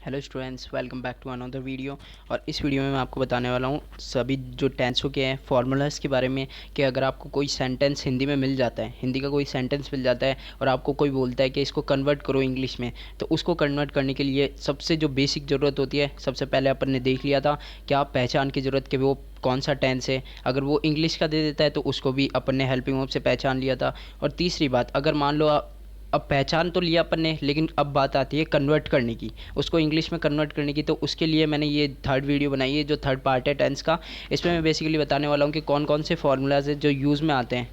Hello students, welcome back to another video. और इस video में मैं आपको बताने वाला हूँ सभी जो टेंसों के हैं फार्मूलाज के बारे में कि अगर आपको कोई सेंटेंस हिंदी में मिल जाता है, हिंदी का कोई सेंटेंस मिल जाता है और आपको कोई बोलता है कि इसको कन्वर्ट करो इंग्लिश में, तो उसको कन्वर्ट करने के लिए सबसे जो बेसिक ज़रूरत होती है, सबसे पहले अपन ने देख लिया था कि आप पहचान की ज़रूरत कि वो कौन सा टेंस है। अगर वो इंग्लिश का दे देता है तो उसको भी अपन ने हेल्पिंग वर्ब से पहचान लिया था। और तीसरी बात, अगर मान लो अब पहचान तो लिया अपन ने, लेकिन अब बात आती है कन्वर्ट करने की, उसको इंग्लिश में कन्वर्ट करने की। तो उसके लिए मैंने ये थर्ड वीडियो बनाई है जो थर्ड पार्ट है टेंस का। इसमें मैं बेसिकली बताने वाला हूँ कि कौन कौन से फार्मूलाज है जो यूज़ में आते हैं,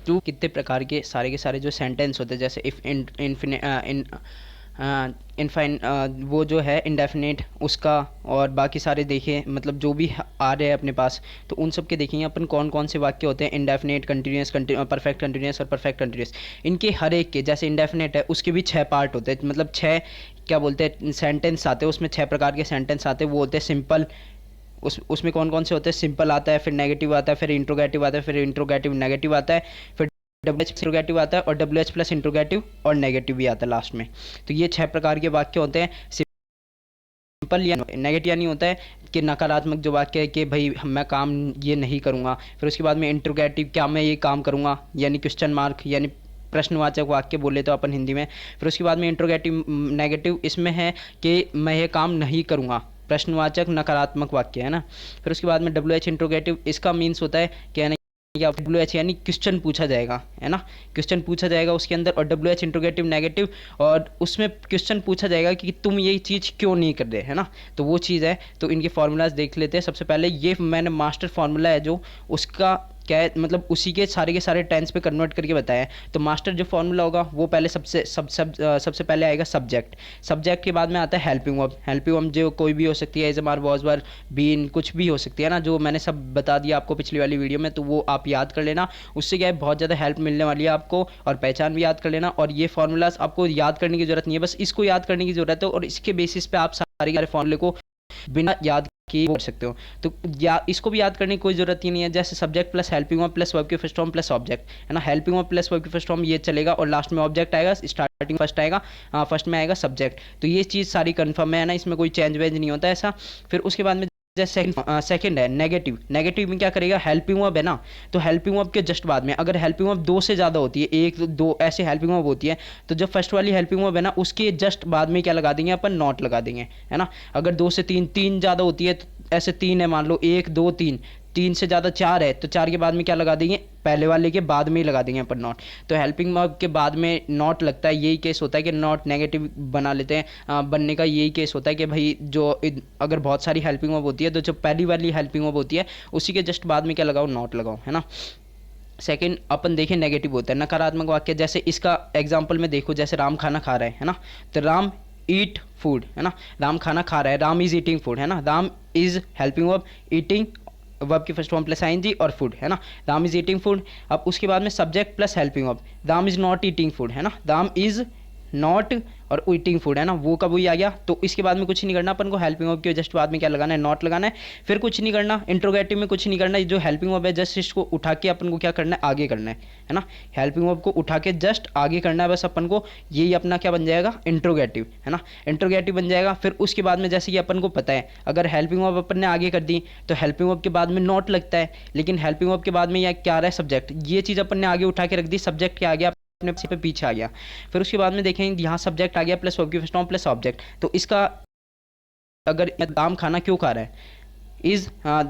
तो कितने प्रकार के सारे जो सेंटेंस होते हैं, जैसे इफ़ इनफाइन वो जो है इंडेफिनेट उसका, और बाकी सारे देखें, मतलब जो भी आ रहे हैं अपने पास, तो उन सब के देखेंगे अपन कौन कौन से वाक्य होते हैं इंडेफिनेट, कंटिन्यूस, परफेक्ट कंटिन्यूस और परफेक्ट कंटिन्यूस। इनके हर एक के, जैसे इंडेफिनेट है उसके भी 6 पार्ट होते हैं, मतलब 6 क्या बोलते हैं सेंटेंस आते हैं, उसमें 6 प्रकार के सेंटेंस आते हैं। वो होते हैं सिंपल, उसमें कौन कौन से होते हैं, सिंपल आता है, फिर नेगेटिव आता है, फिर इंट्रोगेटिव आता है, फिर इंट्रोगेटिव नेगेटिव आता है, फिर डब्ल्यू एच इंट्रोगेटिव आता है, और डब्ल्यू एच प्लस इंट्रोगेटिव और नेगेटिव भी आता है लास्ट में। तो ये 6 प्रकार के वाक्य होते हैं। सिंपल या नेगेटिव यानी होता है कि नकारात्मक जो वाक्य है कि भाई मैं काम ये नहीं करूँगा। फिर उसके बाद में इंट्रोगेटिव, क्या मैं ये काम करूँगा, यानी क्वेश्चन मार्क, यानी प्रश्नवाचक वाक्य बोले तो अपन हिंदी में। फिर उसके बाद में इंट्रोगेटिव नेगेटिव, इसमें है कि मैं ये काम नहीं करूँगा, प्रश्नवाचक नकारात्मक वाक्य है ना। फिर उसके बाद में डब्ल्यू एच इंट्रोगेटिव, इसका मीन्स होता है कि या डब्ल्यू एच यानी क्वेश्चन पूछा जाएगा, है ना, क्वेश्चन पूछा जाएगा उसके अंदर। और डब्ल्यू एच इंट्रोगेटिव नेगेटिव, और उसमें क्वेश्चन पूछा जाएगा कि तुम ये चीज़ क्यों नहीं कर रहे, है ना, तो वो चीज़ है। तो इनके फार्मूलाज देख लेते हैं। सबसे पहले ये मैंने मास्टर फार्मूला है जो उसका क्या है, मतलब उसी के सारे टेंस पे कन्वर्ट करके बताया है। तो मास्टर जो फार्मूला होगा वो पहले सबसे पहले आएगा सब्जेक्ट। सब्जेक्ट के बाद में आता है हेल्पिंग वर्ब। हेल्पिंग वर्ब जो कोई भी हो सकती है, is am are, was were, been, कुछ भी हो सकती है ना, जो मैंने सब बता दिया आपको पिछली वाली वीडियो में, तो वो आप याद कर लेना। उससे क्या है, बहुत ज़्यादा हेल्प मिलने वाली है आपको, और पहचान भी याद कर लेना। और ये फार्मूलाज आपको याद करने की जरूरत नहीं है, बस इसको याद करने की जरूरत है, और इसके बेसिस पे आप सारे फार्मूले को बिना याद किए कर सकते हो। तो या इसको भी याद करने की कोई जरूरत ही नहीं है। जैसे subject plus helping verb plus verb की फर्स्ट फॉर्म प्लस ऑब्जेक्ट, है ना, हेल्पिंग वर्ब प्लस वर्ब की फर्स्ट फॉर्म ये चलेगा, और लास्ट में ऑब्जेक्ट आएगा, स्टार्टिंग फर्स्ट आएगा, फर्स्ट में आएगा सब्जेक्ट। तो ये चीज़ सारी कंफर्म है ना, इसमें कोई चेंज वेंज नहीं होता ऐसा। फिर उसके बाद में जैसे सेकंड है नेगेटिव। नेगेटिव में क्या करेगा, हेल्पिंग वर्ब है ना, तो हेल्पिंग वर्ब के जस्ट बाद में अगर हेल्पिंग वर्ब 2 से ज़्यादा होती है, 1 2 ऐसे हेल्पिंग वर्ब होती है, तो जो फर्स्ट वाली हेल्पिंग वर्ब है ना, उसके जस्ट बाद में क्या लगा देंगे अपन, नॉट लगा देंगे, है ना। अगर 2 से 3 ज़्यादा होती है, तो ऐसे 3 है मान लो, 1 2 3, 3 से ज़्यादा 4 है, तो 4 के बाद में क्या लगा देंगे, पहले वाले के बाद में ही लगा देंगे अपन नॉट। तो हेल्पिंग वर्ब के बाद में नॉट लगता है, यही केस होता है कि नॉट नेगेटिव बना लेते हैं। बनने का यही केस होता है कि भाई जो अगर बहुत सारी हेल्पिंग वर्ब होती है, तो जो पहली वाली हेल्पिंग वर्ब होती है उसी के जस्ट बाद में क्या लगाओ, नॉट लगाओ, है ना। सेकंड अपन देखें नेगेटिव होता है नकारात्मक वाक्य। जैसे इसका एग्जाम्पल में देखो, जैसे राम खाना खा रहा है ना, तो राम ईट फूड, है ना, राम खाना खा रहा है, राम इज ईटिंग फूड, है ना, Ram is helping verb, eating verb की फर्स्ट फॉर्म प्लस आईएनजी, और फूड, है ना, राम इज ईटिंग फूड। अब उसके बाद में subject plus helping verb, Ram is not eating food, है ना, राम इज नॉट और ईटिंग फूड, है ना, वो का वही आ गया। तो इसके बाद में कुछ नहीं करना अपन को, हेल्पिंग वर्ब के जस्ट बाद में क्या लगाना है, नॉट लगाना है। फिर कुछ नहीं करना, इंट्रोगेटिव में कुछ नहीं करना, जो हेल्पिंग वर्ब है जस्ट इसको उठा के अपन को क्या करना है, आगे करना है ना, हेल्पिंग वर्ब को उठा के जस्ट आगे करना है बस अपन को। यही अपना क्या बन जाएगा, इंट्रोगेटिव, है ना, इंट्रोगेटिव बन जाएगा। फिर उसके बाद में जैसे कि अपन को पता है, अगर हेल्पिंग वर्ब अपन ने आगे कर दी तो हेल्पिंग वर्ब के बाद में नॉट लगता है, लेकिन हेल्पिंग वर्ब के बाद में यह क्या आ रहा है, सब्जेक्ट। ये चीज़ अपन ने आगे उठा के रख दी, सब्जेक्ट क्या आ गया, अपने पे पीछे आ गया। फिर उसके बाद में देखेंगे यहाँ सब्जेक्ट आ गया प्लस वर्ब की फर्स्ट फॉर्म प्लस ऑब्जेक्ट। तो इसका अगर दाम खाना क्यों खा रहा है, इज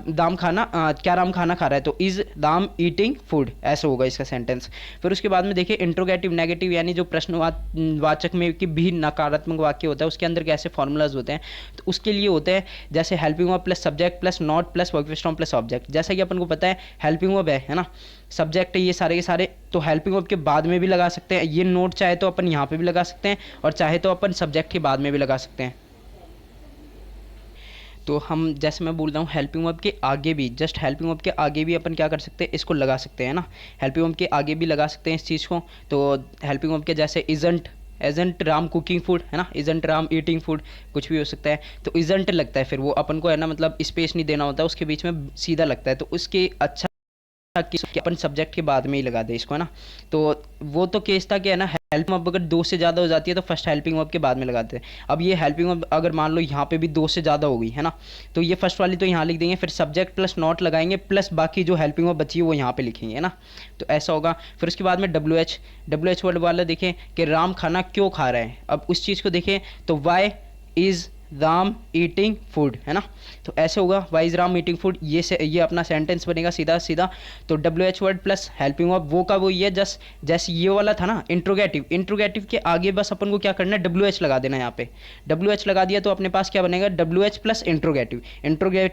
दाम खाना क्या राम खाना खा रहा है, तो इज दाम ईटिंग फूड, ऐसा होगा इसका सेंटेंस। फिर उसके बाद में देखिए इंट्रोगेटिव नेगेटिव, यानी जो प्रश्नवाचक में कि भी नकारात्मक वाक्य होता है, उसके अंदर कैसे फॉर्मूलाज होते हैं, तो उसके लिए होते हैं जैसे helping verb plus subject plus not plus verb first form plus object. जैसा कि अपन को पता है हेल्पिंग वर्ब है ना, सब्जेक्ट है ये सारे के सारे, तो हेल्पिंग वर्ब के बाद में भी लगा सकते हैं ये नोट, चाहे तो अपन यहाँ पे भी लगा सकते हैं, और चाहे तो अपन सब्जेक्ट के बाद में भी लगा सकते हैं। तो हम जैसे मैं बोल रहा हूँ हेल्पिंग वर्ब के आगे भी, जस्ट हेल्पिंग वर्ब के आगे भी अपन क्या कर सकते हैं, इसको लगा सकते हैं ना, हेल्पिंग वर्ब के आगे भी लगा सकते हैं इस चीज़ को। तो हेल्पिंग वर्ब के जैसे isn't, isn't Ram cooking food, है ना, इजंट राम ईटिंग फूड, कुछ भी हो सकता है। तो इजंट लगता है, फिर वो अपन को है ना, मतलब स्पेस नहीं देना होता उसके बीच में, सीधा लगता है, तो उसके अच्छा कि अपन सब्जेक्ट के बाद में ही लगा दे इसको, है ना। तो वो तो केस था कि है ना हेल्पिंग वर्ब अगर दो से ज़्यादा हो जाती है तो फर्स्ट हेल्पिंग वर्ब के बाद में लगाते हैं। अब ये हेल्पिंग वर्ब अगर मान लो यहाँ पे भी दो से ज़्यादा हो गई है ना, तो ये फर्स्ट वाली तो यहाँ लिख देंगे, फिर सब्जेक्ट प्लस नॉट लगाएंगे, प्लस बाकी जो हेल्पिंग वर्ब बची है वो यहाँ पे लिखेंगे, है ना। तो ऐसा होगा। फिर उसके बाद में डब्ल्यू एच वर्ड वाला देखें कि राम खाना क्यों खा रहे हैं। अब उस चीज़ को देखें तो why is Ram eating food, है ना। तो ऐसे होगा, why is Ram eating food, ये अपना सेंटेंस बनेगा सीधा सीधा। तो W H word plus helping verb वो का वो ये जस्ट जैसे ये वाला था ना इंट्रोगेटिव के आगे बस अपन को क्या करना है, डब्ल्यू एच लगा देना। यहाँ पे डब्ल्यू एच लगा दिया तो अपने पास क्या बनेगा, डब्ल्यू एच प्लस इंट्रोगेटिव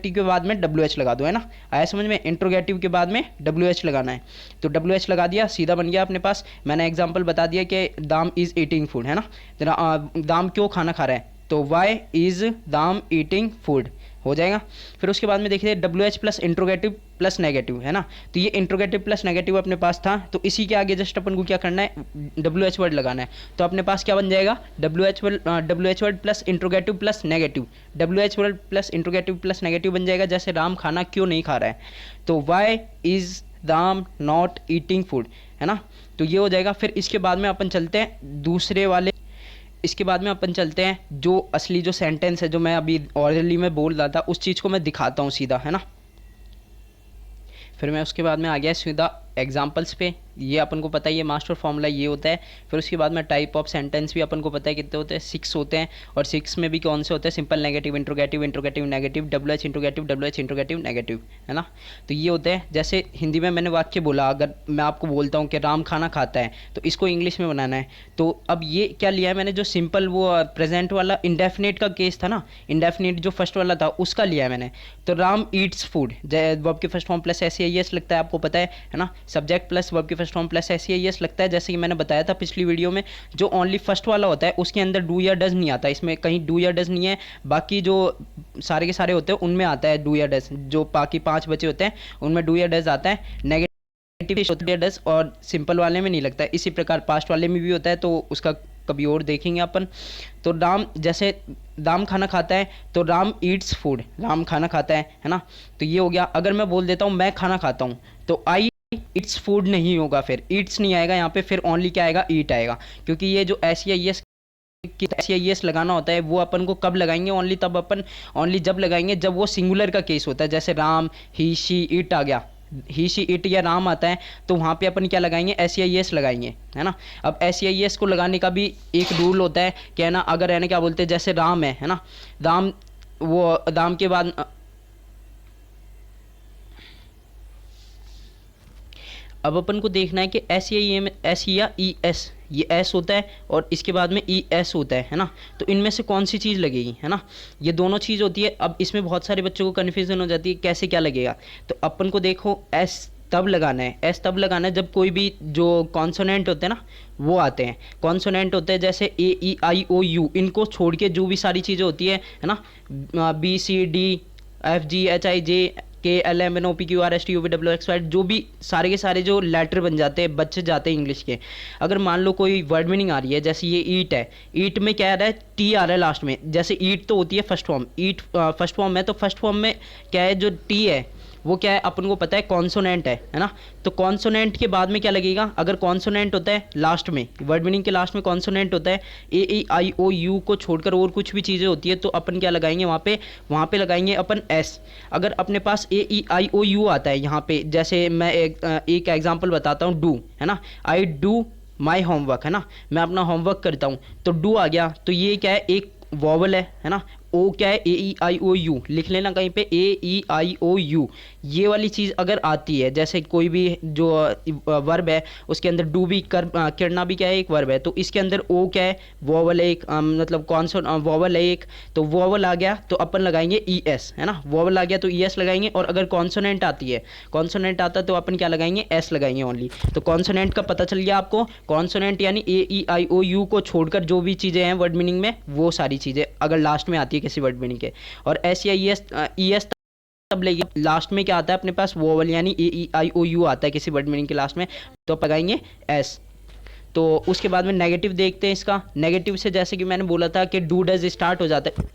के बाद में डब्ल्यू एच लगा दो, है ना। आया समझ में, इंट्रोगेटिव के बाद में डब्ल्यू एच लगाना है। तो डब्ल्यू एच लगा दिया, सीधा बन गया अपने पास। मैंने एग्जाम्पल बता दिया कि दाम इज ईटिंग फूड, है ना। दाम क्यों खाना खा रहा है, तो वाई इज दाम ईटिंग फूड हो जाएगा। फिर उसके बाद में देखिए W H plus interrogative plus negative, है ना। तो ये इंट्रोगेटिव प्लस नेगेटिव अपने पास था, तो इसी के आगे जस्ट अपन को क्या करना है, डब्ल्यू एच वर्ड लगाना है। तो अपने पास क्या बन जाएगा, W H word plus interrogative plus negative, W H word plus interrogative plus negative बन जाएगा। जैसे राम खाना क्यों नहीं खा रहा है, तो why is Ram not eating food, है ना। तो ये हो जाएगा। फिर इसके बाद में अपन चलते हैं दूसरे वाले, इसके बाद में अपन चलते हैं जो असली जो सेंटेंस है जो मैं अभी ऑरली में बोल रहा था, उस चीज़ को मैं दिखाता हूँ सीधा, है ना। फिर मैं उसके बाद में आ गया सीधा एग्जाम्पल्स पे। ये अपन को पता है, ये मास्टर फॉर्मूला ये होता है। फिर उसके बाद में टाइप ऑफ सेंटेंस भी अपन को पता है कितने होते हैं, 6 होते हैं। और 6 में भी कौन से होते हैं, simple negative, interrogative, interrogative negative, W H interrogative negative, है ना। तो ये होते हैं। जैसे हिंदी में मैंने वाक्य बोला, अगर मैं आपको बोलता हूँ कि राम खाना खाता है, तो इसको इंग्लिश में बनाना है। तो अब ये क्या लिया है मैंने, जो सिंपल वो प्रेजेंट वाला इंडेफिनिट का केस था ना, इंडेफिनिट जो फर्स्ट वाला था उसका लिया है मैंने। तो राम ईट्स फूड, वर्ब के first form plus S E S लगता है, आपको पता है ना। सब्जेक्ट प्लस वर्ब के first form plus S E S लगता है। जैसे कि मैंने बताया था पिछली वीडियो में, जो ओनली फर्स्ट वाला होता है उसके अंदर डू या डज नहीं आता, इसमें कहीं डू या डज नहीं है। बाकी जो सारे के सारे होते हैं उनमें आता है डू या डज, जो बाकी 5 बचे होते हैं उनमें डू या डज आता है। नेगेटिव डज और सिंपल वाले में नहीं लगता है। इसी प्रकार पास्ट वाले में भी होता है, तो उसका कभी और देखेंगे अपन। तो राम, जैसे राम खाना खाता है, तो राम ईट्स फूड, राम खाना खाता है ना। तो ये हो गया। अगर मैं बोल देता हूँ मैं खाना खाता हूँ, तो आई इट्स फूड नहीं होगा, फिर ईट्स नहीं आएगा यहाँ पे, फिर ओनली क्या आएगा, ईट आएगा। क्योंकि ये जो एस ई एस लगाना होता है वो अपन को कब लगाएंगे, ओनली तब अपन, ओनली जब लगाएंगे जब वो सिंगुलर का केस होता है। जैसे राम, ही, शी, इट आ गया, ही, शी, इट या राम आता है, तो वहाँ पे अपन क्या लगाएंगे, एस ई एस लगाएंगे, है ना। अब एस ई एस को लगाने का भी एक रूल होता है कि है ना, अगर है ना क्या बोलते हैं, जैसे राम है ना, राम, वो राम के बाद अब अपन को देखना है कि एस या ई एस, ये एस होता है और इसके बाद में ई एस होता है ना। तो इनमें से कौन सी चीज़ लगेगी, है ना। ये दोनों चीज़ होती है। अब इसमें बहुत सारे बच्चों को कन्फ्यूजन हो जाती है कैसे क्या लगेगा। तो अपन को देखो, एस तब लगाना है, एस तब लगाना है जब कोई भी जो कॉन्सोनेंट होते हैं ना वो आते हैं। कॉन्सोनेंट होते हैं जैसे ए ई आई ओ यू, इनको छोड़ के जो भी सारी चीज़ें होती है ना, B C D F G H I J K L M N O P Q R S T U V W X Y, जो भी सारे के सारे जो लेटर बन जाते हैं, बच जाते हैं इंग्लिश के। अगर मान लो कोई वर्ड मीनिंग आ रही है, जैसे ये ईट है, ईट में क्या आ रहा है, टी आ रहा है लास्ट में। जैसे ईट तो होती है फर्स्ट फॉर्म, ईट फर्स्ट फॉर्म है, तो फर्स्ट फॉर्म में क्या है, जो टी है वो क्या है, अपन को पता है कॉन्सोनेंट है ना। तो कॉन्सोनेंट के बाद में क्या लगेगा, अगर कॉन्सोनेंट होता है लास्ट में, वर्ड मीनिंग के लास्ट में कॉन्सोनेंट होता है, ए ई आई ओ यू को छोड़कर और कुछ भी चीज़ें होती है, तो अपन क्या लगाएंगे वहाँ पे लगाएंगे अपन एस। अगर अपने पास ए ई आई ओ यू आता है यहाँ पे, जैसे मैं एक एग्जाम्पल बताता हूँ, डू, है ना, आई डू माई होमवर्क, है ना, मैं अपना होमवर्क करता हूँ, तो डू आ गया। तो ये क्या है, एक वॉवल है ना। ओ क्या है, ए ई आई ओ यू, लिख लेना कहीं पे, ए ई आई ओ यू। ये वाली चीज़ अगर आती है, जैसे कोई भी जो वर्ब है उसके अंदर डू भी करना भी क्या है, एक वर्ब है, तो इसके अंदर ओ क्या है, वॉवल है एक, मतलब कौन वॉवल है एक, तो वॉवल आ गया तो अपन लगाएंगे ई एस, है ना। वॉवल आ गया तो ई एस लगाएंगे। और अगर कॉन्सोनेंट आती है, कॉन्सोनेंट आता है तो अपन क्या लगाएंगे, एस लगाएंगे ओनली। तो कॉन्सोनेंट का पता चल गया आपको, कॉन्सोनेंट यानी ए ई आई ओ यू को छोड़कर जो भी चीज़ें हैं वर्ड मीनिंग में, वो सारी चीज़ें अगर लास्ट में आती है किसी वर्ड मीनिंग के। और एस या ई एस तब लेगी, लास्ट में क्या आता है अपने पास, वोवल यानी ए ई आई ओ यू आता है किसी वर्ड मीनिंग के लास्ट में, तो लगाएंगे एस। तो उसके बाद में नेगेटिव देखते हैं इसका। नेगेटिव से जैसे कि मैंने बोला था कि डू डज स्टार्ट हो जाता है,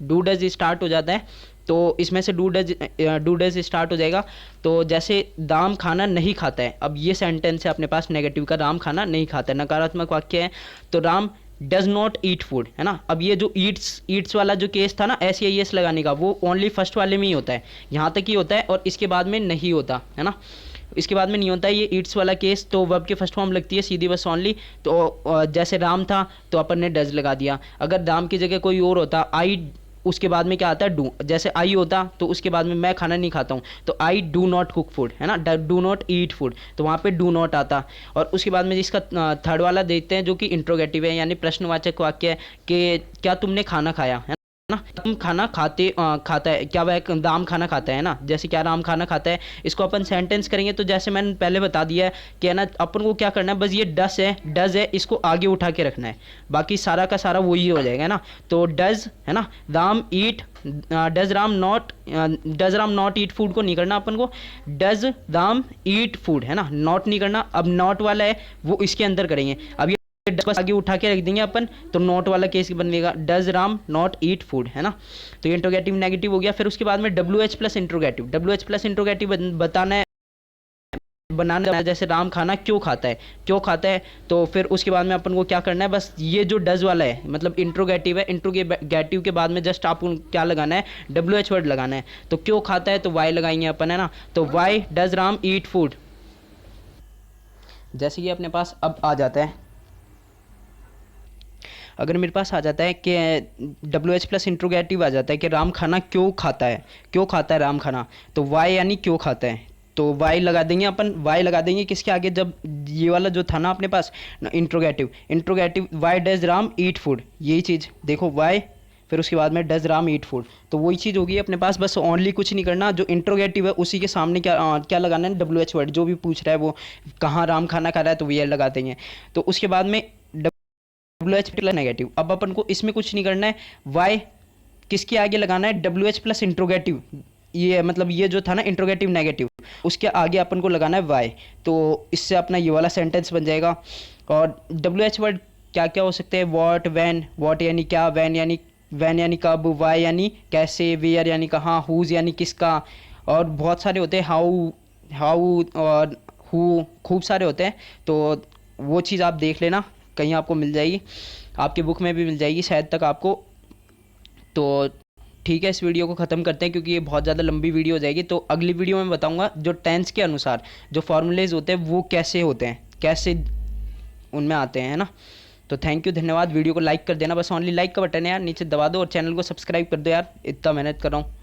डू डज स्टार्ट हो जाता है, तो इसमें से डू डज स्टार्ट हो जाएगा। तो जैसे राम खाना नहीं खाता है, अब ये सेंटेंस है अपने पास नेगेटिव का, राम खाना नहीं खाता है, नकारात्मक वाक्य है। तो Ram does not eat food, है ना। अब ये जो ईट्स वाला जो केस था ना एस या एस लगाने का, वो ओनली फर्स्ट वाले में ही होता है, यहाँ तक ही होता है और इसके बाद में नहीं होता, है ना। इसके बाद में नहीं होता है ये ईट्स वाला केस। तो वर्ब की फर्स्ट फॉर्म लगती है सीधी बस ओनली। तो जैसे राम था तो अपन ने डज लगा दिया। अगर राम की जगह कोई और होता, आई, उसके बाद में क्या आता है डू। जैसे आई होता तो उसके बाद में मैं खाना नहीं खाता हूँ, तो I do not cook food, है ना, डू नॉट ईट फूड, तो वहाँ पे डू नॉट आता। और उसके बाद में जिसका थर्ड वाला देखते हैं जो कि इंट्रोगेटिव है, यानी प्रश्नवाचक वाक्य है कि क्या तुमने खाना खाया, है ना। तुम खाना खाता है, क्या वह राम खाना खाता है ना, जैसे क्या राम खाना खाता है, इसको अपन सेंटेंस करेंगे तो जैसे मैंने पहले बता दिया है कि है ना, अपन को क्या करना है, बस ये डज है इसको आगे उठा के रखना है, बाकी सारा का सारा वही हो जाएगा ना। तो डज, है ना, Ram eat, does Ram not eat food को नहीं करना अपन को, डज राम ईट फूड, है ना, नॉट नहीं करना। अब नॉट वाला है वो इसके अंदर करेंगे। अब बस आगे उठा के रख देंगे अपन, तो नॉट वाला केस बनेगा, does Ram not eat food, है ना। तो ये इंट्रोगेटिव नेगेटिव हो गया। फिर उसके बाद में डब्ल्यू एच प्लस इंट्रोगेटिव बताना है, बनाना है। जैसे राम खाना क्यों खाता है, तो फिर उसके बाद में अपन को क्या करना है, बस ये जो डज वाला है मतलब इंट्रोगेटिव है, इंट्रोगेटिव के बाद में जस्ट आपको क्या लगाना है, डब्ल्यू एच वर्ड लगाना है। तो क्यों खाता है तो वाई लगाएंगे अपन, है ना। तो Y does Ram eat food. जैसे ये अपने पास अब आ जाता है, अगर मेरे पास आ जाता है कि डब्ल्यू एच प्लस इंट्रोगेटिव आ जाता है कि राम खाना क्यों खाता है राम खाना, तो वाई यानी क्यों खाता है, तो वाई लगा देंगे अपन, वाई लगा देंगे किसके आगे, जब ये वाला जो था ना अपने पास interrogative why does Ram eat food, यही चीज़ देखो वाई, फिर उसके बाद में डज राम ईट फूड, तो वही चीज़ होगी अपने पास। बस ओनली कुछ नहीं करना, जो इंट्रोगेटिव है उसी के सामने क्या लगाना है, डब्ल्यू एच वर्ड, जो भी पूछ रहा है वो कहाँ राम खाना खा रहा है तो ये लगा देंगे। तो उसके बाद में डब्ल्यू एच प्लस नेगेटिव, अब अपन को इसमें कुछ नहीं करना है, वाई किसके आगे लगाना है, डब्ल्यू एच प्लस इंट्रोगेटिव, ये मतलब ये जो था ना इंट्रोगेटिव नेगेटिव, उसके आगे अपन को लगाना है वाई। तो इससे अपना ये वाला सेंटेंस बन जाएगा। और डब्ल्यू एच वर्ड क्या क्या हो सकते हैं, वॉट, वैन, वॉट यानी क्या, वैन यानी कब, वाई यानी कैसे, वेयर यानी कहाँ, हुज यानी किसका, और बहुत सारे होते हैं, हाउ और हु, खूब सारे होते हैं। तो वो चीज़ आप देख लेना, कहीं आपको मिल जाएगी, आपके बुक में भी मिल जाएगी शायद तक आपको। तो ठीक है, इस वीडियो को ख़त्म करते हैं क्योंकि ये बहुत ज़्यादा लंबी वीडियो हो जाएगी। तो अगली वीडियो में बताऊंगा जो टेंस के अनुसार जो फॉर्मूलेज होते हैं वो कैसे होते हैं, कैसे उनमें आते हैं, है ना। तो थैंक यू, धन्यवाद। वीडियो को लाइक कर देना, बस ओनली लाइक का बटन है यार, नीचे दबा दो, और चैनल को सब्सक्राइब कर दो यार, इतना मेहनत कर रहा हूँ।